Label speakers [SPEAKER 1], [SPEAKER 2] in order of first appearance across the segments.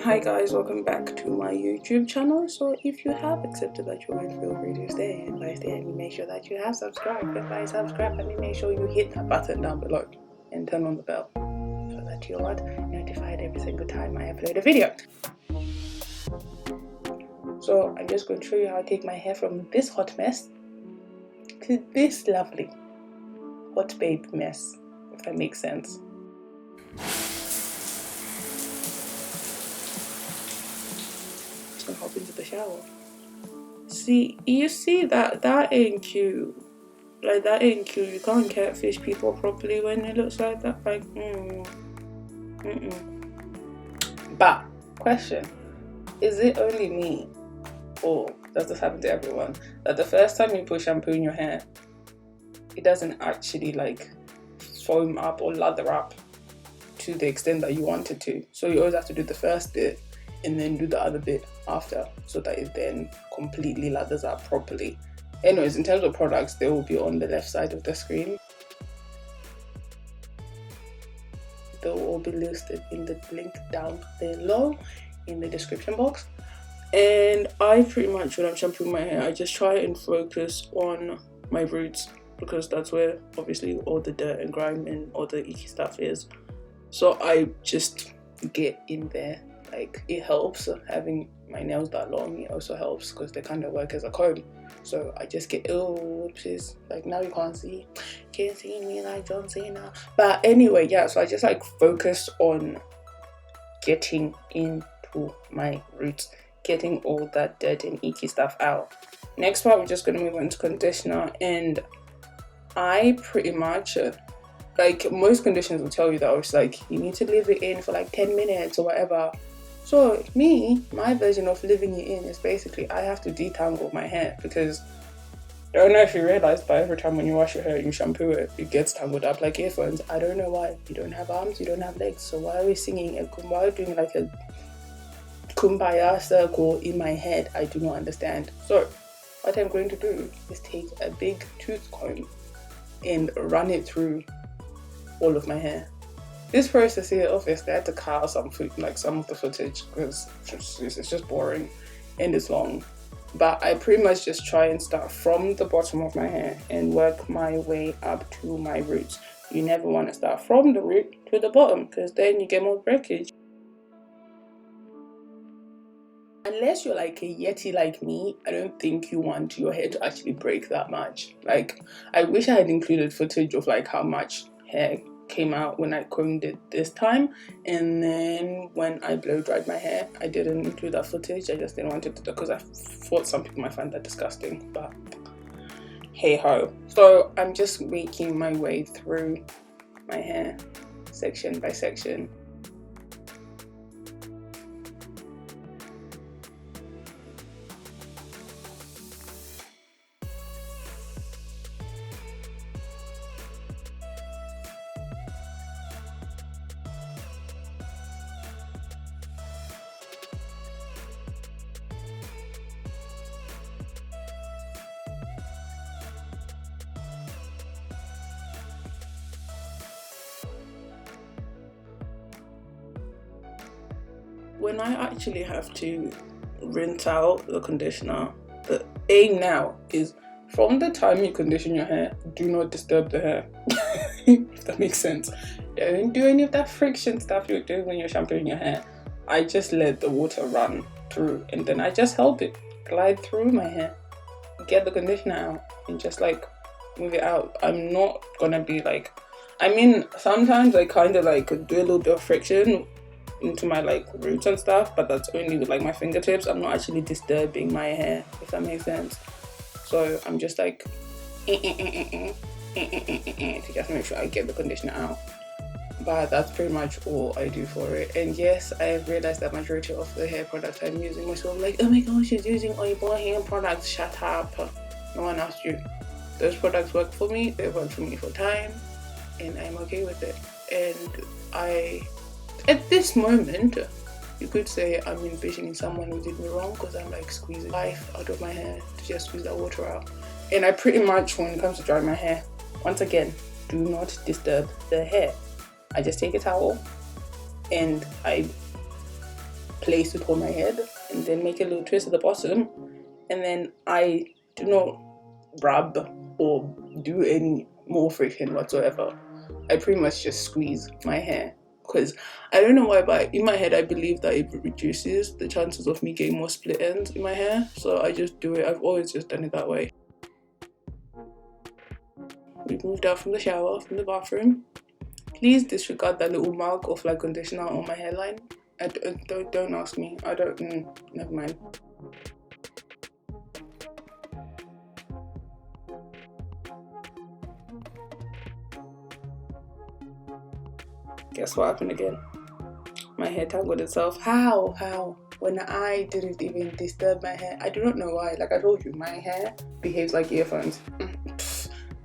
[SPEAKER 1] Hi guys, welcome back to my YouTube channel. So if you have accepted that you're going to feel free to stay, and by staying, make sure that you have subscribed. And by subscribe, let me make sure you hit that button down below and turn on the bell so that you're notified every single time I upload a video. So I'm just going to show you how I take my hair from this hot mess to this lovely hot babe mess, if that makes sense. Gonna hop into the shower. See, you see that ain't cute. Like, that ain't cute. You can't catfish people properly when it looks like that. Like, But question: is it only me, or does this happen to everyone, that the first time you put shampoo in your hair, it doesn't actually like foam up or lather up to the extent that you want it to? So you always have to do the first bit and then do the other bit after, so that it then completely lathers up properly. Anyways, in terms of products, they will be on the left side of the screen. They'll all be listed in the link down below in the description box. And I pretty much, when I'm shampooing my hair, I just try and focus on my roots, because that's where obviously all the dirt and grime and all the icky stuff is. So I just get in there. Like, it helps having my nails that long. It also helps because they kind of work as a comb. So I just get, oh, whoopsies, like now you can't see me like John Cena. But anyway, yeah, so I just like focus on getting into my roots, getting all that dirt and icky stuff out. Next part, we're just gonna move on to conditioner, and I pretty much like, most conditioners will tell you that it's like you need to leave it in for like 10 minutes or whatever. So my version of leaving it in is basically I have to detangle my hair, because I don't know if you realized, but every time when you wash your hair and you shampoo it, it gets tangled up like earphones. I don't know why. You don't have arms, you don't have legs, so why are we singing why are we doing like a kumbaya circle in my head? I do not understand. So what I'm going to do is take a big tooth comb and run it through all of my hair. This process here, obviously, I had to cut out some of the footage, because it's just boring and it's long. But I pretty much just try and start from the bottom of my hair and work my way up to my roots. You never want to start from the root to the bottom, because then you get more breakage. Unless you're like a yeti like me, I don't think you want your hair to actually break that much. Like, I wish I had included footage of like how much hair came out when I combed it this time, and then when I blow dried my hair, I didn't include that footage. I just didn't want it to, because I thought some people might find that disgusting, but hey ho. So I'm just making my way through my hair section by section. When I actually have to rinse out the conditioner, the aim now is from the time you condition your hair, do not disturb the hair. If that makes sense. Don't do any of that friction stuff you're doing when you're shampooing your hair. I just let the water run through, and then I just help it glide through my hair, get the conditioner out, and just like move it out. I'm not gonna be like, I mean, sometimes I kind of like do a little bit of friction into my like roots and stuff, but that's only with like my fingertips. I'm not actually disturbing my hair, if that makes sense. So I'm just like to just make sure I get the conditioner out. But that's pretty much all I do for it. And yes, I have realized that majority of the hair products I'm using, most people are like, oh my gosh, she's using oil hair products. Shut up. No one asked you. Those products work for me. They work for me for time, and I'm okay with it. And at this moment, you could say I'm envisioning someone who did me wrong, because I'm like squeezing life out of my hair to just squeeze that water out. And I pretty much, when it comes to drying my hair, once again, do not disturb the hair. I just take a towel and I place it on my head and then make a little twist at the bottom, and then I do not rub or do any more freaking whatsoever. I pretty much just squeeze my hair, because I don't know why, but in my head I believe that it reduces the chances of me getting more split ends in my hair, so I just do it. I've always just done it that way. We've moved out from the shower, from the bathroom. Please disregard that little mark of like conditioner on my hairline. Don't ask me. I don't. Never mind. Guess what happened again? My hair tangled itself. How? When I didn't even disturb my hair. I do not know why. Like I told you, my hair behaves like earphones.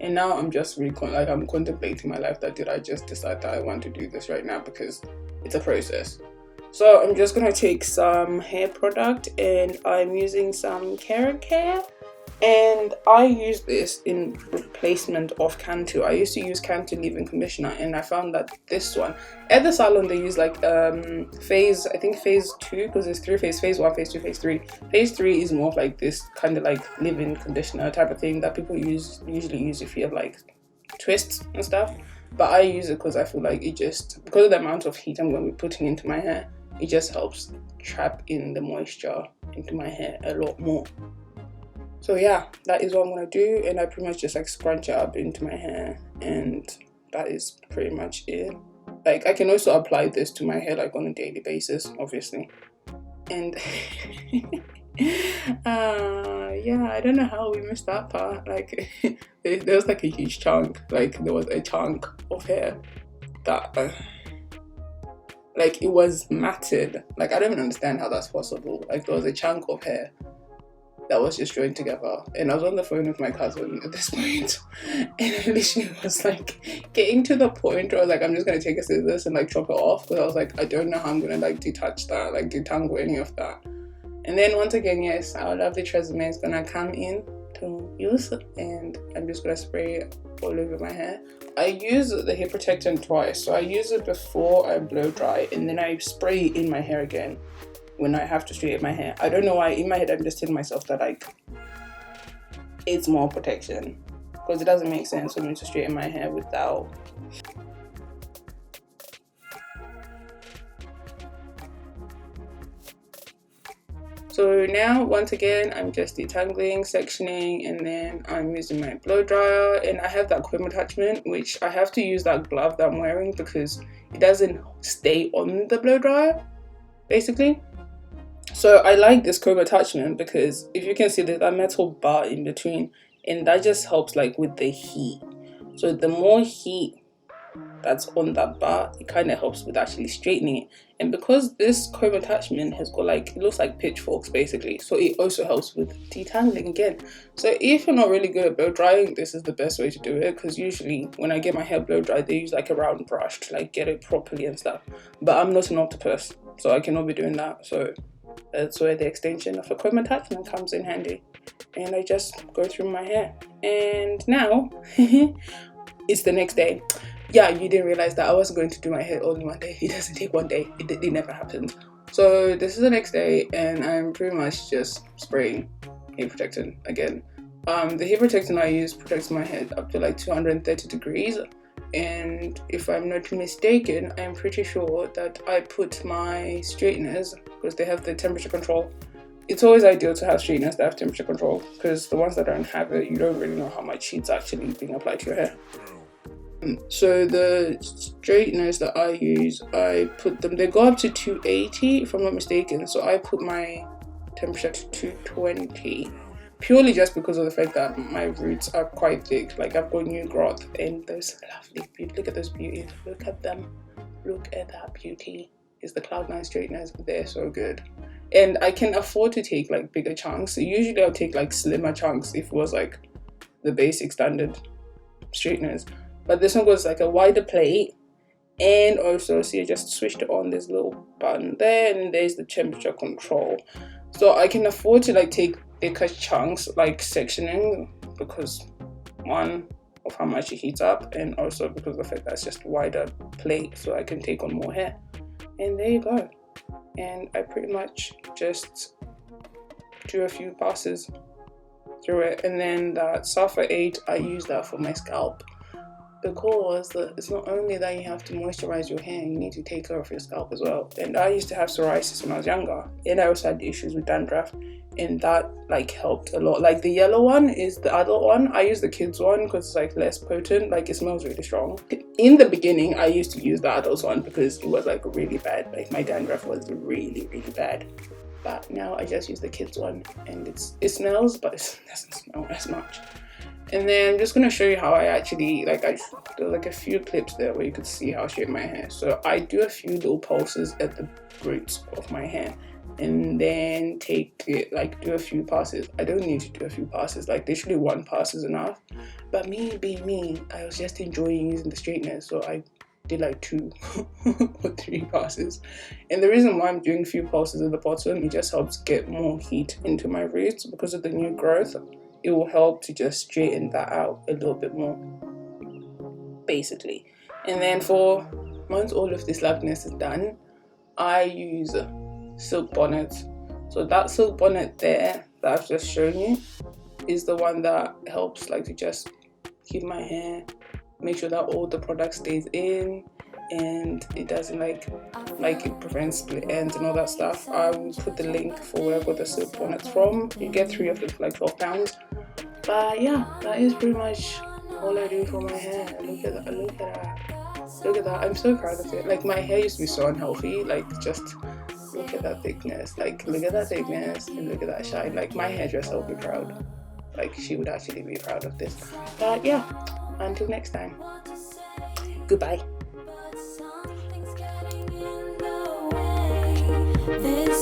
[SPEAKER 1] And now I'm just I'm contemplating my life. That did I just decide that I want to do this right now, because it's a process. So I'm just gonna take some hair product, and I'm using some Haircare. And I use this in replacement of Cantu. I used to use Cantu leave-in conditioner, and I found that this one, at the salon they use like phase 2, because there's 3 phases, phase 1, phase 2, phase 3. Phase 3 is more of like this kind of like leave-in conditioner type of thing that people usually use if you have like twists and stuff. But I use it because I feel like it just, because of the amount of heat I'm going to be putting into my hair, it just helps trap in the moisture into my hair a lot more. So yeah, that is what I'm gonna do, and I pretty much just like scrunch it up into my hair, and that is pretty much it. Like I can also apply this to my hair like on a daily basis, obviously. And yeah, I don't know how we missed that part. Like there was like a huge chunk, like there was a chunk of hair that like it was matted. Like I don't even understand how that's possible. Like there was a chunk of hair that was just joined together, and I was on the phone with my cousin at this point, and I literally was like getting to the point where I was like, I'm just gonna take a scissors and like chop it off, because I was like, I don't know how I'm gonna like detach that, like detangle any of that. And then once again, yes, our lovely Tresemme is gonna come in to use, and I'm just gonna spray it all over my hair. I use the hair protectant twice, so I use it before I blow dry, and then I spray it in my hair again when I have to straighten my hair. I don't know why, in my head I'm just telling myself that like it's more protection, because it doesn't make sense for me to straighten my hair without. So now once again I'm just detangling, sectioning, and then I'm using my blow dryer, and I have that comb attachment, which I have to use that glove that I'm wearing because it doesn't stay on the blow dryer basically. So I like this comb attachment because if you can see, there's that metal bar in between, and that just helps like with the heat. So the more heat that's on that bar, it kind of helps with actually straightening it. And because this comb attachment has got like, it looks like pitchforks basically, so it also helps with detangling again. So if you're not really good at blow drying, this is the best way to do it, because usually when I get my hair blow dried, they use like a round brush to like get it properly and stuff. But I'm not an octopus, so I cannot be doing that. So that's where the extension of a comb attachment comes in handy, and I just go through my hair. And now it's the next day. Yeah, you didn't realize that I wasn't going to do my hair all in one day. It doesn't take one day. It never happens. So this is the next day, and I'm pretty much just spraying hair protectant again. The hair protectant I use protects my head up to like 230 degrees. And if I'm not mistaken, I'm pretty sure that I put my straighteners, because they have the temperature control. It's always ideal to have straighteners that have temperature control, because the ones that don't have it, you don't really know how much heat's actually being applied to your hair. So the straighteners that I use, I put them, they go up to 280 if I'm not mistaken, so I put my temperature to 220. Purely just because of the fact that my roots are quite thick, like I've got new growth, and those lovely beauty, look at those beauties, look at them, look at that beauty. It's the Cloud9 straighteners, they're so good. And I can afford to take like bigger chunks. So usually I'll take like slimmer chunks if it was like the basic standard straighteners. But this one goes like a wider plate, and also see, I just switched it on this little button there, and there's the temperature control. So I can afford to like take bigger chunks, like sectioning, because one of how much it heats up, and also because of the fact that it's just a wider plate, so I can take on more hair. And there you go. and I pretty much just do a few passes through it. And then that Sulfur 8, I use that for my scalp, because it's not only that you have to moisturize your hair, you need to take care of your scalp as well. And I used to have psoriasis when I was younger, and I also had issues with dandruff, and that like helped a lot. Like the yellow one is the adult one. I use the kids one because it's like less potent, like it smells really strong. In the beginning I used to use the adult one because it was like really bad, like my dandruff was really bad. But now I just use the kids one, and it smells, but it doesn't smell as much. And then I'm just going to show you how I actually, like, I do like a few clips there where you could see how I shape my hair. So I do a few little pulses at the roots of my hair, and then take it, like, do a few passes. I don't need to do a few passes, like literally one pass is enough. But me being me, I was just enjoying using the straightener, so I did like 2 or 3 passes. And the reason why I'm doing a few pulses at the bottom, it just helps get more heat into my roots because of the new growth. It will help to just straighten that out a little bit more, basically. And then for once all of this loveliness is done, I use silk bonnet. So that silk bonnet there that I've just shown you is the one that helps like to just keep my hair, make sure that all the product stays in, and it doesn't like it prevents split ends and all that stuff. I will put the link for where I got the silk bonnets from. You get 3 of them for like £12. But yeah, that is pretty much all I do for my hair. Look at that. I'm so proud of it. Like my hair used to be so unhealthy, like just look at that thickness, like look at that thickness and look at that shine. Like my hairdresser will be proud, like she would actually be proud of this. But yeah, until next time, goodbye. This